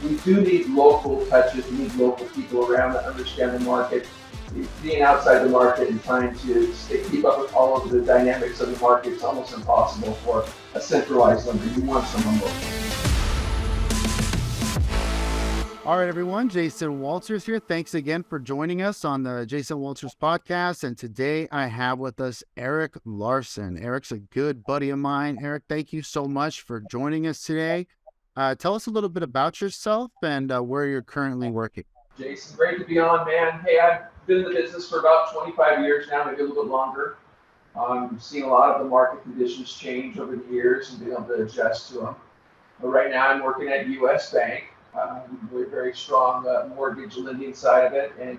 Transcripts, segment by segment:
we do need local touches. We need local people around that understand the market. Being outside the market and trying to keep up with all of the dynamics of the market is almost impossible for a centralized lender. You want someone local. All right, everyone. Jason Walters here. Thanks again for joining us on the Jason Walters podcast. And today I have with us Erik Larson. Erik's a good buddy of mine. Erik, thank you so much for joining us today. Tell us a little bit about yourself and where you're currently working. Jason, great to be on, man. Hey, I've been in the business for about 25 years now, maybe a little bit longer. Seen a lot of the market conditions change over the years and being able to adjust to them. But right now I'm working at US Bank. We're very strong mortgage lending side of it, and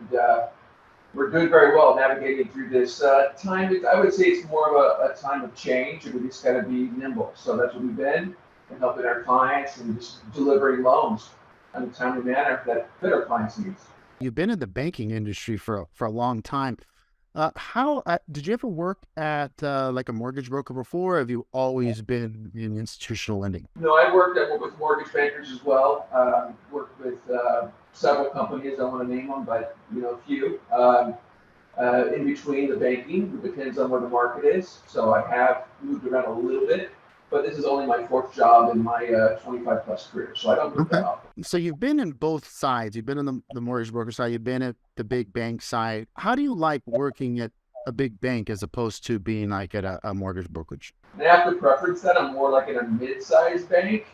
we're doing very well navigating through this time. I would say it's more of a time of change, and we just got to be nimble. So that's what we've been, and helping our clients and just delivering loans in a timely manner that fit our clients' needs. You've been in the banking industry for a long time. How did you ever work at like a mortgage broker before? Or have you always been in institutional lending? No, I worked with mortgage bankers as well. Worked with several companies. I don't want to name them, but a few. In between the banking, it depends on where the market is. So I have moved around a little bit, but this is only my fourth job in my 25 plus career. So I don't move that often. So you've been in both sides. You've been on the mortgage broker side. You've been at the big bank side. How do you like working at a big bank as opposed to being like at a mortgage brokerage? And I have to preference that I'm more like in a mid-sized bank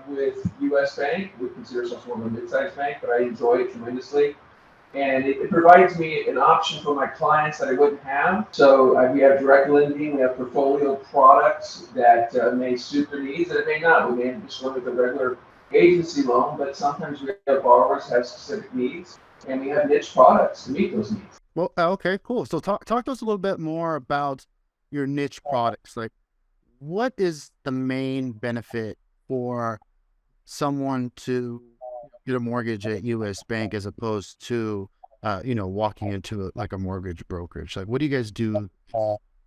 with US Bank. We consider ourselves more of a mid-sized bank, but I enjoy it tremendously. And it provides me an option for my clients that I wouldn't have. So we have direct lending, we have portfolio products that may suit their needs, and it may not. We may just go with a regular agency loan, but sometimes we have borrowers have specific needs, and we have niche products to meet those needs. Well, okay, cool. So talk to us a little bit more about your niche products. Like, what is the main benefit for someone to get a mortgage at US Bank as opposed to, walking into like a mortgage brokerage? Like, what do you guys do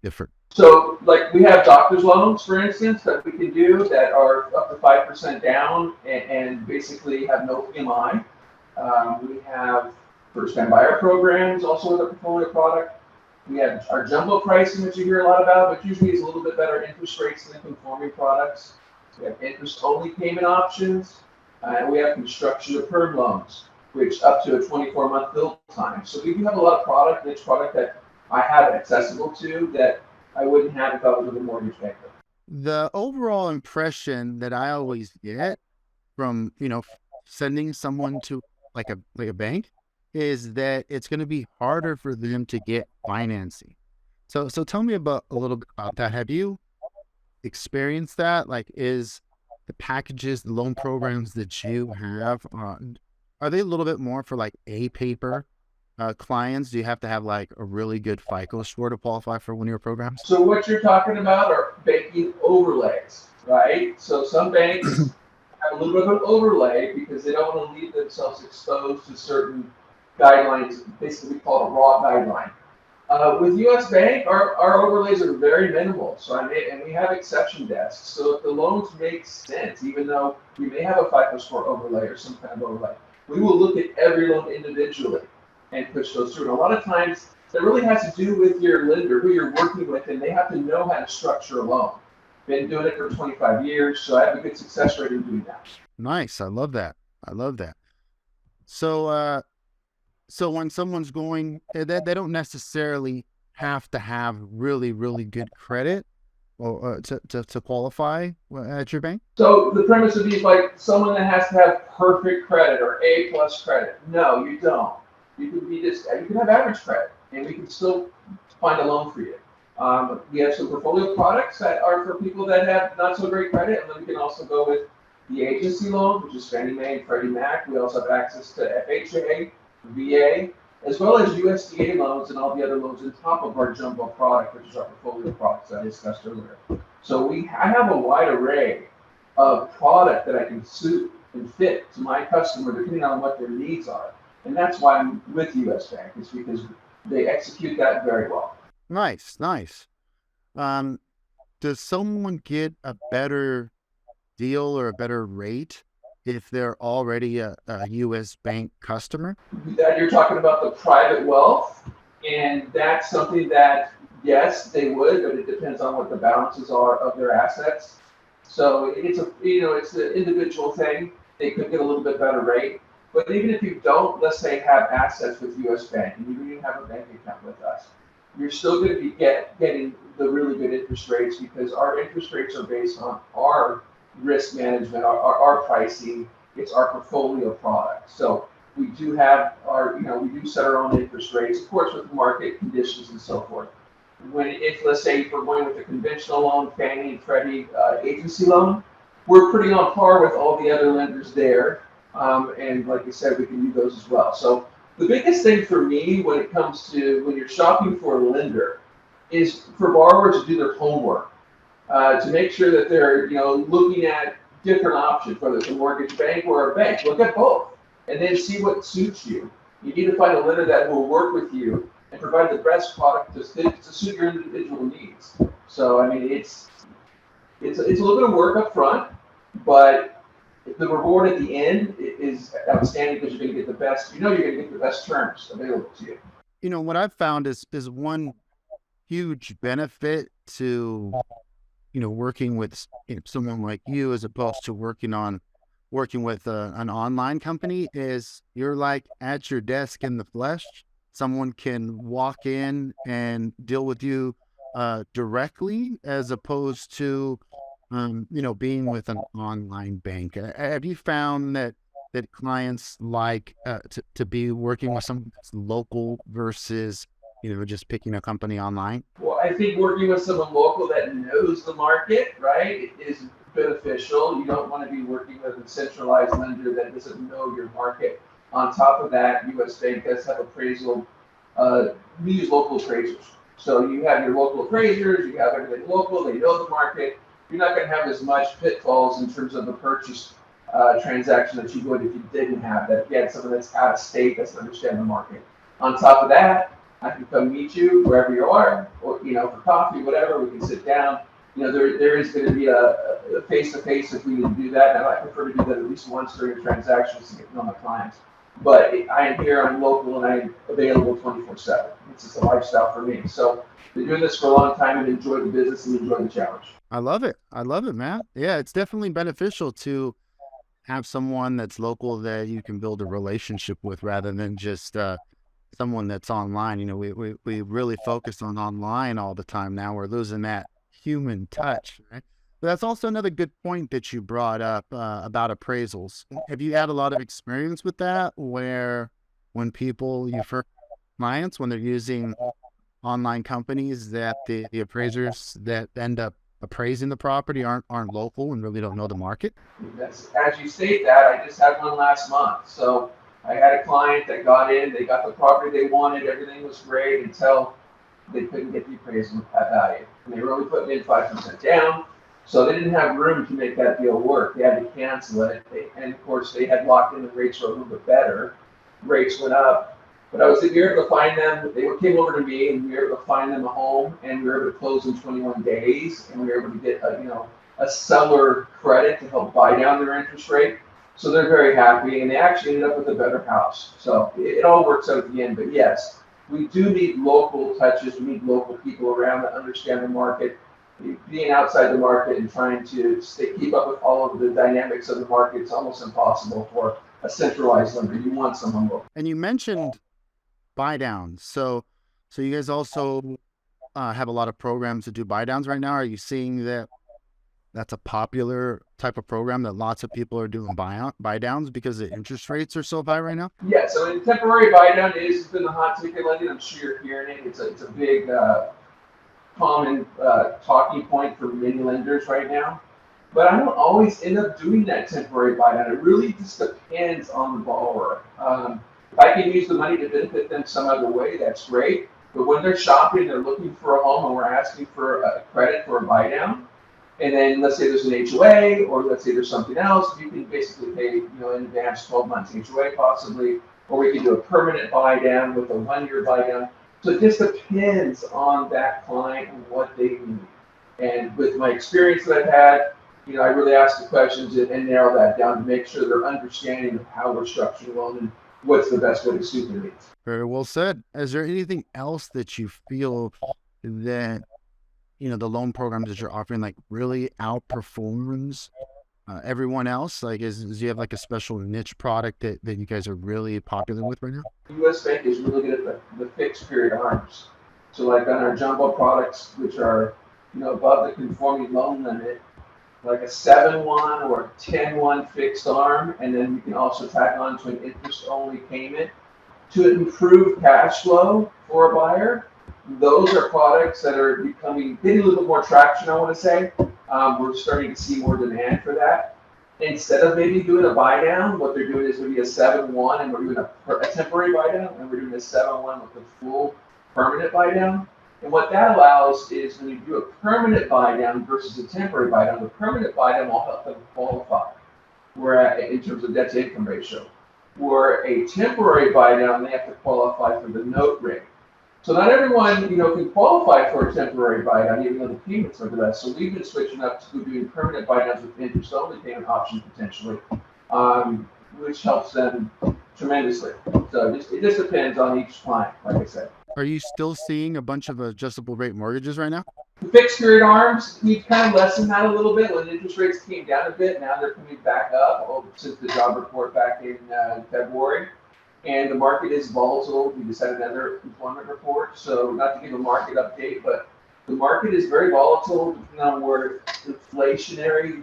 different? So, like, we have doctor's loans, for instance, that we can do that are up to 5% down and basically have no PMI. We have first-time buyer programs, also with a portfolio product. We have our jumbo pricing, which you hear a lot about, but usually is a little bit better interest rates than conforming products. We have interest-only payment options. We have construction to perm loans, which up to a 24-month build time. So we do have a lot of niche product that I have accessible to that I wouldn't have if I was with a mortgage banker. The overall impression that I always get from, sending someone to like a bank is that it's going to be harder for them to get financing. So tell me a little bit about that. Have you experienced that? Like, is the packages, the loan programs that you have, are they a little bit more for like A paper clients? Do you have to have like a really good FICO score to qualify for one of your programs? So what you're talking about are banking overlays, right? So some banks have a little bit of an overlay because they don't want to leave themselves exposed to certain guidelines. Basically, we call it a raw guideline. With US Bank, our overlays are very minimal. And we have exception desks. So if the loans make sense, even though we may have a FICO score overlay or some kind of overlay, we will look at every loan individually and push those through. And a lot of times, that really has to do with your lender, who you're working with, and they have to know how to structure a loan. Been doing it for 25 years, so I have a good success rate in doing that. Nice. I love that. So, so when someone's going, they don't necessarily have to have really, really good credit or to qualify at your bank. So the premise would be like someone that has to have perfect credit or A plus credit. No, you don't. You can have average credit, and we can still find a loan for you. We have some portfolio products that are for people that have not so great credit, and then we can also go with the agency loan, which is Fannie Mae and Freddie Mac. We also have access to FHA, VA, as well as USDA loans and all the other loans on top of our jumbo product, which is our portfolio products that I discussed earlier. So I have a wide array of product that I can suit and fit to my customer depending on what their needs are. And that's why I'm with US Bank, is because they execute that very well. Nice. Does someone get a better deal or a better rate if they're already a U.S. bank customer? That you're talking about the private wealth, and that's something that, yes, they would, but it depends on what the balances are of their assets. So it's it's an individual thing. They could get a little bit better rate. But even if you don't, let's say, have assets with US Bank and you don't even have a bank account with us, you're still going to be getting the really good interest rates because our interest rates are based on our risk management, our pricing. It's our portfolio product. So we do have we do set our own interest rates, of course, with market conditions and so forth. If let's say if we're going with a conventional loan, Fannie and Freddie agency loan, we're pretty on par with all the other lenders there. And like I said, we can do those as well. So the biggest thing for me when it comes to when you're shopping for a lender is for borrowers to do their homework, to make sure that they're looking at different options, whether it's a mortgage bank or a bank. Look at both, and then see what suits you. You need to find a lender that will work with you and provide the best product to suit your individual needs. So I mean, it's a little bit of work up front, but the reward at the end is outstanding because you're going to get the best. You're going to get the best terms available to you. What I've found is one huge benefit to working with someone like you as opposed to working with an online company is you're like at your desk in the flesh. Someone can walk in and deal with you directly as opposed to being with an online bank. Have you found that clients like to be working with someone that's local versus just picking a company online? Well, I think working with someone local that knows the market, right, is beneficial. You don't want to be working with a centralized lender that doesn't know your market. On top of that, US Bank does have appraisal. We use local appraisers. So you have your local appraisers, you have everything local, they know the market. You're not going to have as much pitfalls in terms of the purchase transaction that you would if you didn't have that. If you had someone that's out of state, that's understand the market. On top of that, I can come meet you wherever you are, or for coffee, whatever. We can sit down. There is going to be a face-to-face if we can do that. And I prefer to do that at least once during a transaction to get to know my clients. But I am here, I'm local, and I'm available 24/7. It's just a lifestyle for me. So been doing this for a long time and enjoy the business and enjoy the challenge. I love it. I love it, Matt. Yeah, it's definitely beneficial to have someone that's local that you can build a relationship with rather than just someone that's online. We really focus on online all the time now. We're losing that human touch, right? But that's also another good point that you brought up about appraisals. Have you had a lot of experience with that where when you first clients, when they're using online companies that the appraisers that end up appraising the property aren't local and really don't know the market? As you state that, I just had one last month. So I had a client that got in, they got the property they wanted, everything was great until they couldn't get the appraisal at value. And they were only putting in 5% down. So they didn't have room to make that deal work. They had to cancel it. And of course, they had locked in the rates were a little bit better. Rates went up. But we were able to find them. They came over to me, and we were able to find them a home, and we were able to close in 21 days, and we were able to get a seller credit to help buy down their interest rate. So they're very happy, and they actually ended up with a better house. So it all works out at the end. But yes, we do need local touches. We need local people around that understand the market. Being outside the market and trying to keep up with all of the dynamics of the market is almost impossible for a centralized lender. You want someone local. And you mentioned buy downs. So you guys also have a lot of programs to do buy downs right now. Are you seeing that's a popular type of program that lots of people are doing buy downs because the interest rates are so high right now? Yeah, so in temporary buy down has been the hot ticket lending. I'm sure you're hearing it. It's a big common talking point for many lenders right now. But I don't always end up doing that temporary buy down. It really just depends on the borrower. If I can use the money to benefit them some other way, that's great. But when they're shopping, they're looking for a home, and we're asking for a credit for a buy down. And then let's say there's an HOA, or let's say there's something else, you can basically pay, in advance 12 months HOA possibly, or we can do a permanent buy down with a 1-year buy down. So it just depends on that client and what they need. And with my experience that I've had, I really ask the questions and narrow that down to make sure they're understanding of how we're structuring the loan and what's the best way to suit their needs. Very well said. Is there anything else that you feel that, the loan programs that you're offering like really outperforms everyone else? Like, do you have like a special niche product that you guys are really popular with right now? U.S. Bank is really good at the fixed period arms. So like on our jumbo products, which are, above the conforming loan limit, like a 7/1 or a 10/1 fixed arm, and then we can also tack on to an interest-only payment to improve cash flow for a buyer. Those are products that are getting a little bit more traction, I want to say. We're starting to see more demand for that. Instead of maybe doing a buy down, what they're doing is maybe a 7/1, and we're doing a temporary buy down, and we're doing a 7/1 with a full permanent buy down. And what that allows is when you do a permanent buy down versus a temporary buy down, the permanent buy down will help them qualify in terms of debt to income ratio. Where a temporary buy down, they have to qualify for the note rate. So not everyone, can qualify for a temporary buy down, even though the payments are the best. So we've been switching up to doing permanent buy downs with interest only payment option potentially, which helps them tremendously. So it just depends on each client, like I said. Are you still seeing a bunch of adjustable rate mortgages right now? The fixed period arms, we've kind of lessened that a little bit when interest rates came down a bit. Now they're coming back up since the job report back in February. And the market is volatile. We just had another employment report. So not to give a market update, but the market is very volatile depending on where inflationary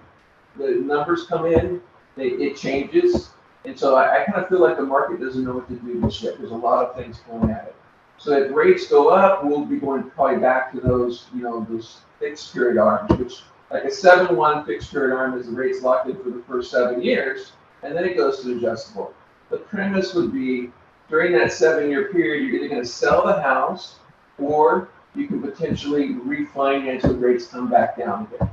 the numbers come in. It changes. And so I kind of feel like the market doesn't know what to do this year. There's a lot of things going at it. So if rates go up, we'll be going probably back to those, those fixed period arms, which like a 7/1 fixed period arm is the rates locked in for the first 7 years, and then it goes to adjustable. The premise would be during that 7-year period, you're either going to sell the house or you can potentially refinance when rates come back down again.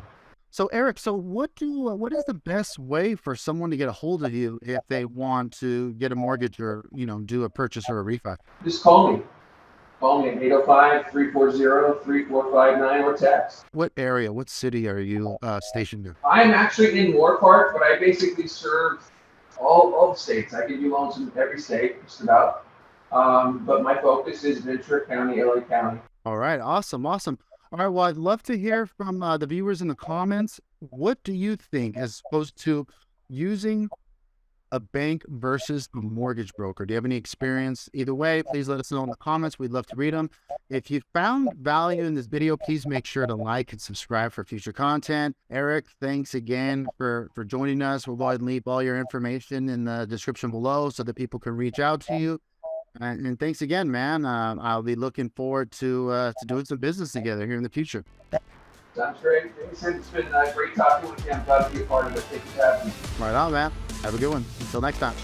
So Eric, what is the best way for someone to get a hold of you if they want to get a mortgage or, do a purchase or a refi? Just call me. Call me at 805-340-3459 or text. What area, what city are you stationed in? I'm actually in Moore Park, but I basically serve all the states. I can do loans in every state, just about. But my focus is Ventura County, LA County. All right, awesome. All right, well, I'd love to hear from the viewers in the comments. What do you think as opposed to using a bank versus a mortgage broker? Do you have any experience? Either way, please let us know in the comments. We'd love to read them. If you found value in this video, please make sure to like and subscribe for future content. Eric, thanks again for joining us. We'll leave all your information in the description below so that people can reach out to you. And thanks again, man. I'll be looking forward to doing some business together here in the future. Sounds great. It's been great talking with you. I'm glad to be a part of it. Thank you for having me. Right on, man. Have a good one. Until next time.